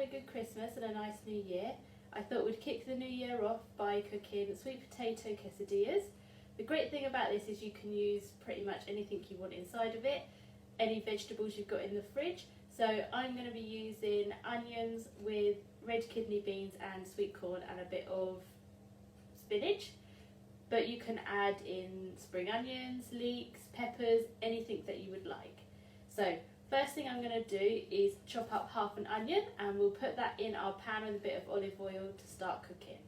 had a good Christmas and a nice New Year, I thought we'd kick the new year off by cooking sweet potato quesadillas. The great thing about this is you can use pretty much anything you want inside of it, any vegetables you've got in the fridge. So I'm going to be using onions with red kidney beans and sweet corn and a bit of spinach. But you can add in spring onions, leeks, peppers, anything that you would like. So first thing I'm going to do is chop up half an onion, and we'll put that in our pan with a bit of olive oil to start cooking.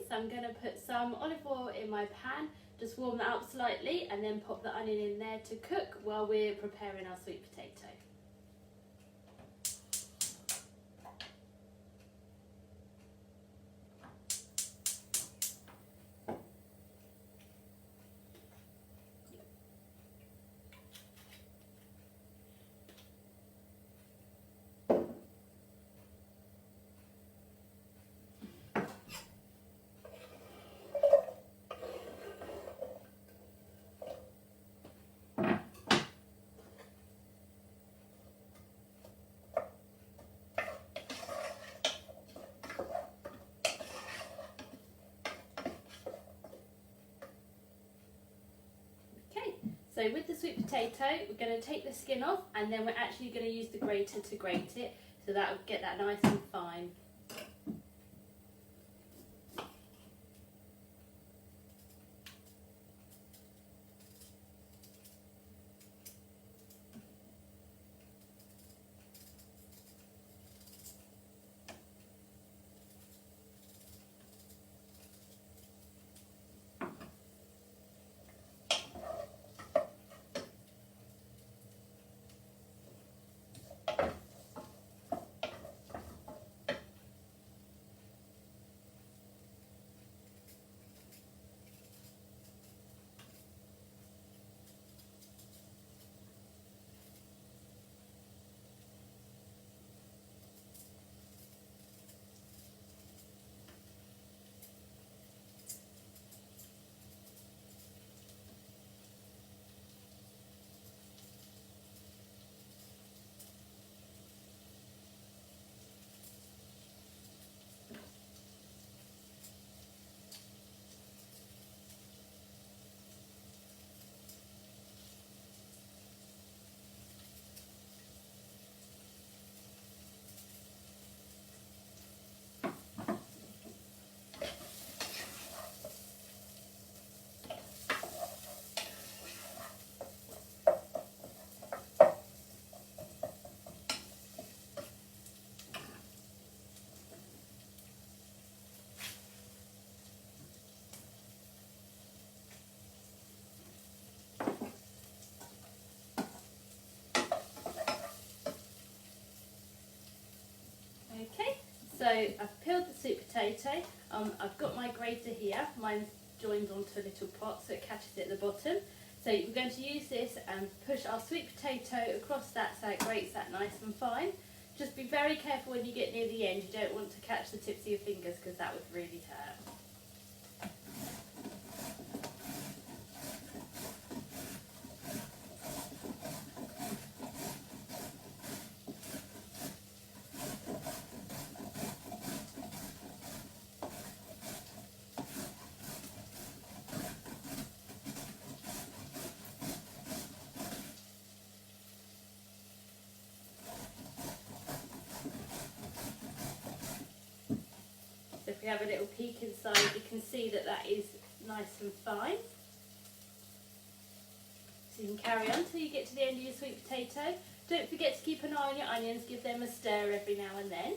So I'm going to put some olive oil in my pan, just warm that up slightly, and then pop the onion in there to cook while we're preparing our sweet potato. So with the sweet potato, we're going to take the skin off, and then we're actually going to use the grater to grate it, so that will get that nice and fine. So I've peeled the sweet potato. I've got my grater here. Mine's joined onto a little pot so it catches it at the bottom. So we're going to use this and push our sweet potato across that so it grates that nice and fine. Just be very careful when you get near the end. You don't want to catch the tips of your fingers because that would really hurt. If we have a little peek inside, you can see that that is nice and fine. So you can carry on till you get to the end of your sweet potato. Don't forget to keep an eye on your onions, give them a stir every now and then.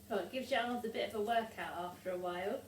Oh, it gives your arms a bit of a workout after a while.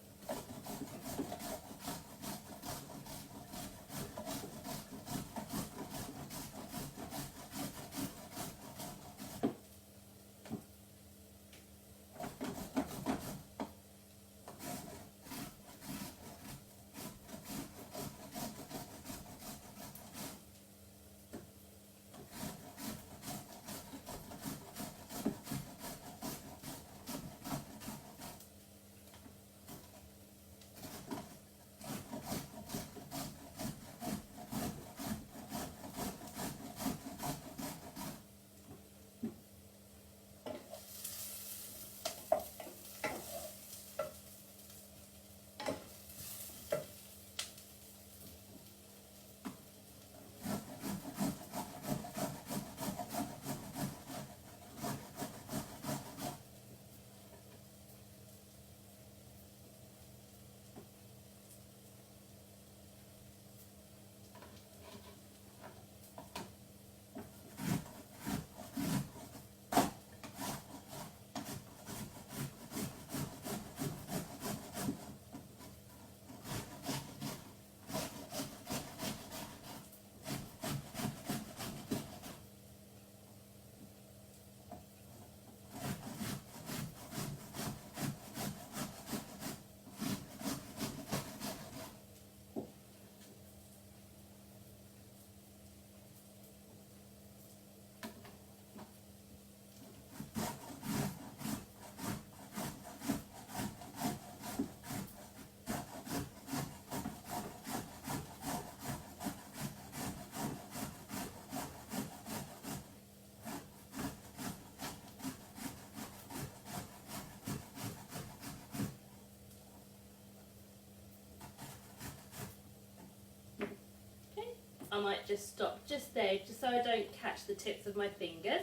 I might just stop just there, just so I don't catch the tips of my fingers.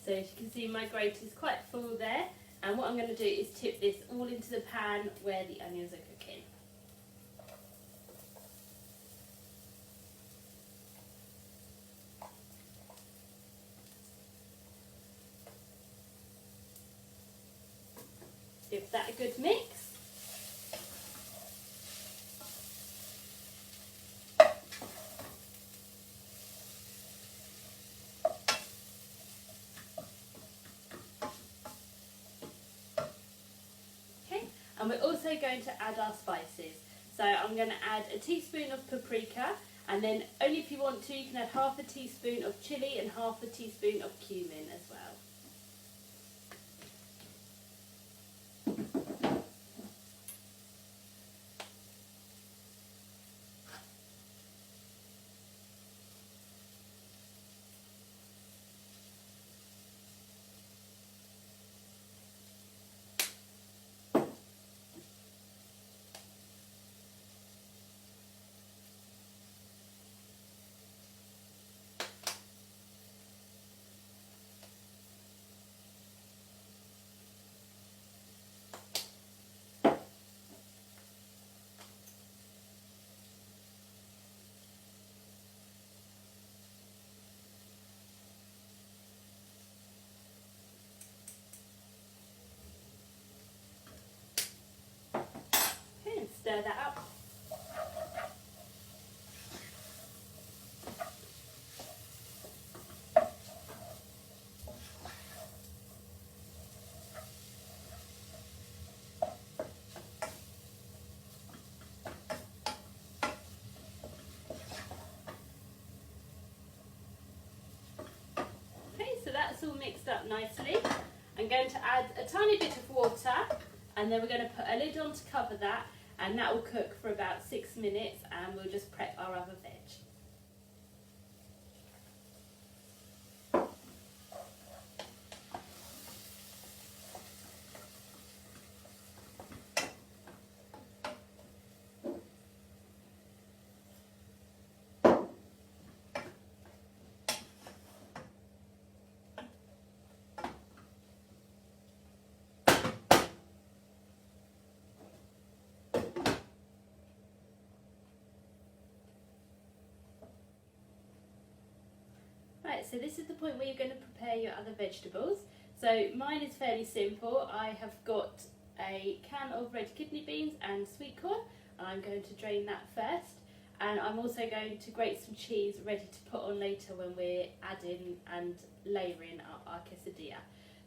So as you can see, my grate is quite full there, and what I'm going to do is tip this all into the pan where the onions are cooking. Give that a good mix. And we're also going to add our spices. So I'm going to add a teaspoon of paprika, and then only if you want to, you can add half a teaspoon of chilli and half a teaspoon of cumin as well. Okay, and stir that up. Okay, so that's all mixed up nicely. I'm going to add a tiny bit of water, and then we're going to put a lid on to cover that, and that will cook for about 6 minutes, and we'll just prep our other veg. Right, so this is the point where you're going to prepare your other vegetables. So mine is fairly simple. I have got a can of red kidney beans and sweet corn, and I'm going to drain that first. And I'm also going to grate some cheese ready to put on later when we're adding and layering our quesadilla.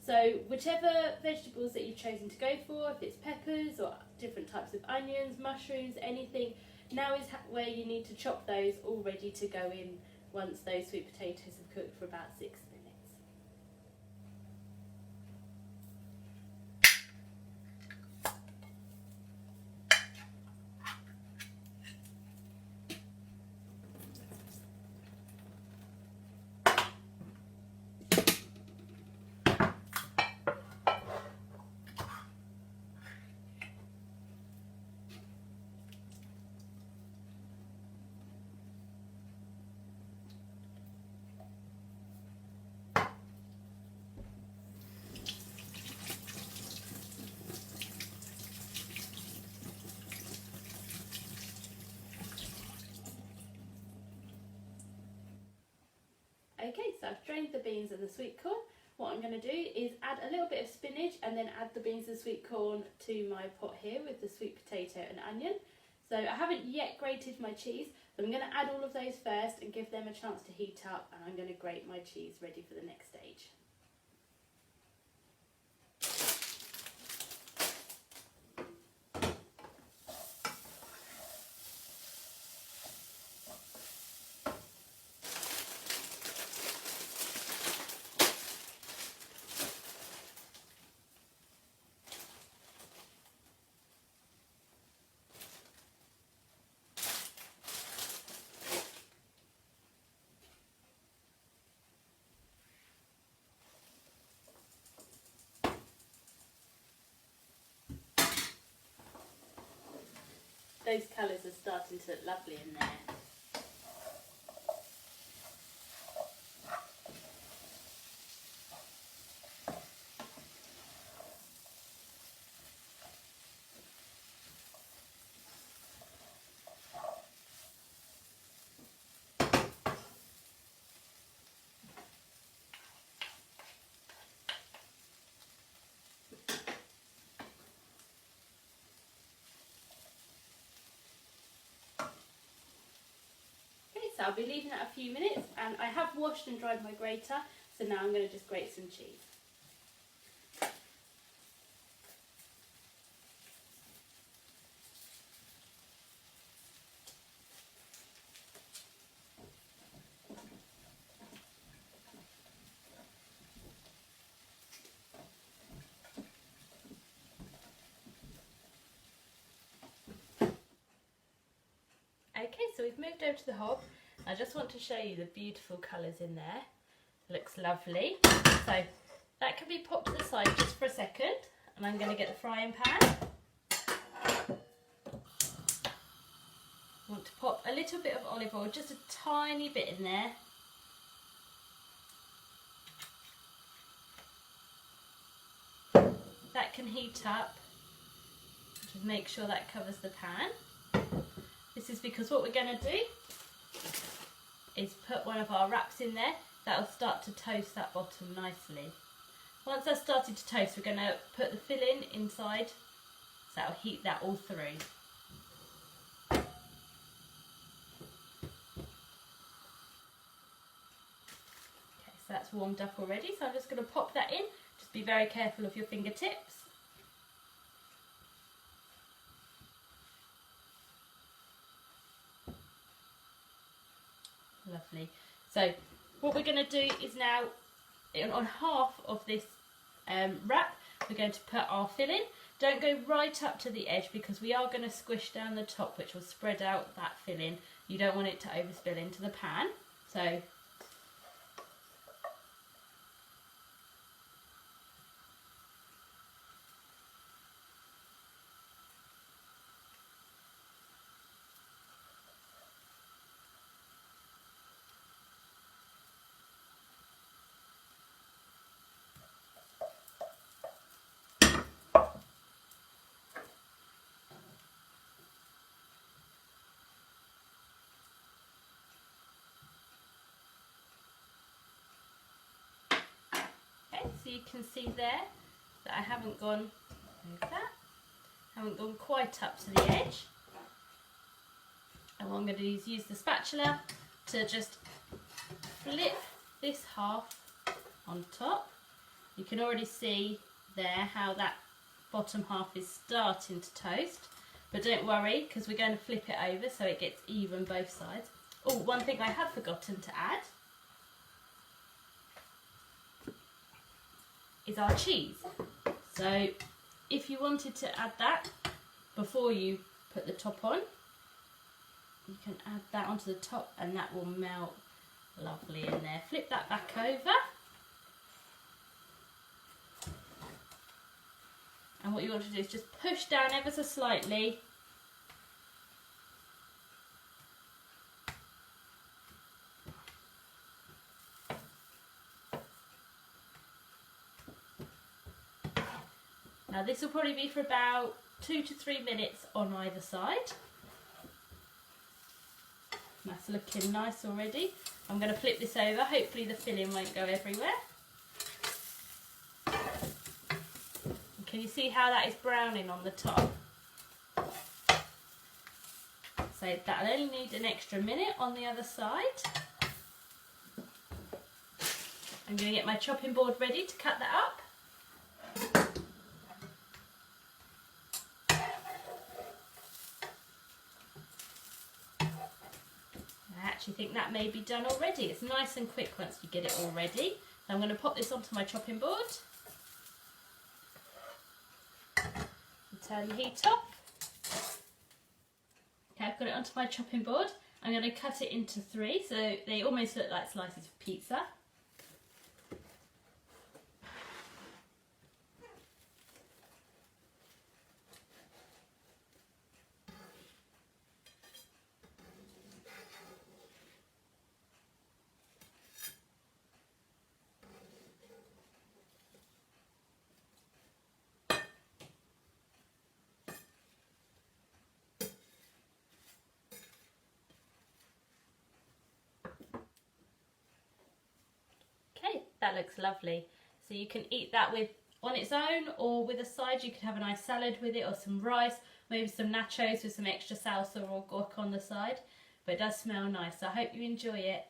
So whichever vegetables that you've chosen to go for, if it's peppers or different types of onions, mushrooms, anything, now is where you need to chop those all ready to go in once those sweet potatoes have cooked for about 6 minutes. Okay, so I've drained the beans and the sweet corn. What I'm going to do is add a little bit of spinach and then add the beans and sweet corn to my pot here with the sweet potato and onion. So I haven't yet grated my cheese, but I'm going to add all of those first and give them a chance to heat up, and I'm going to grate my cheese ready for the next stage. those colours are starting to look lovely in there. So I'll be leaving that a few minutes, and I have washed and dried my grater, so now I'm going to just grate some cheese. Okay, so we've moved over to the hob. I just want to show you the beautiful colours in there. Looks lovely. So that can be popped to the side just for a second, and I'm going to get the frying pan. I want to pop a little bit of olive oil, just a tiny bit in there. That can heat up. Just make sure that covers the pan. This is because what we're going to do is put one of our wraps in there. That'll start to toast that bottom nicely. Once that's started to toast, we're going to put the filling inside, so that'll heat that all through. Okay, so that's warmed up already, so I'm just going to pop that in. Just be very careful of your fingertips. Lovely. So what we're going to do is now, on half of this wrap, we're going to put our filling. Don't go right up to the edge, because we are going to squish down the top, which will spread out that filling. You don't want it to overspill into the pan. So so you can see there that I haven't gone quite up to the edge. And what I'm going to do is use the spatula to just flip this half on top. You can already see there how that bottom half is starting to toast, but don't worry, because we're going to flip it over so it gets even both sides. Oh, one thing I have forgotten to add is our cheese. So if you wanted to add that before you put the top on, you can add that onto the top, and that will melt lovely in there. Flip that back over, and what you want to do is just push down ever so slightly. Now this will probably be for about 2 to 3 minutes on either side. That's looking nice already. I'm going to flip this over. Hopefully the filling won't go everywhere. And can you see how that is browning on the top? So that'll only need an extra minute on the other side. I'm going to get my chopping board ready to cut that up. I actually think that may be done already. It's nice and quick once you get it all ready. So I'm going to pop this onto my chopping board. And turn the heat off. Okay, I've got it onto my chopping board. I'm going to cut it into 3, so they almost look like slices of pizza. That looks lovely. So you can eat that with on its own, or with a side. You could have a nice salad with it, or some rice, maybe some nachos with some extra salsa or guac on the side. But it does smell nice, so I hope you enjoy it.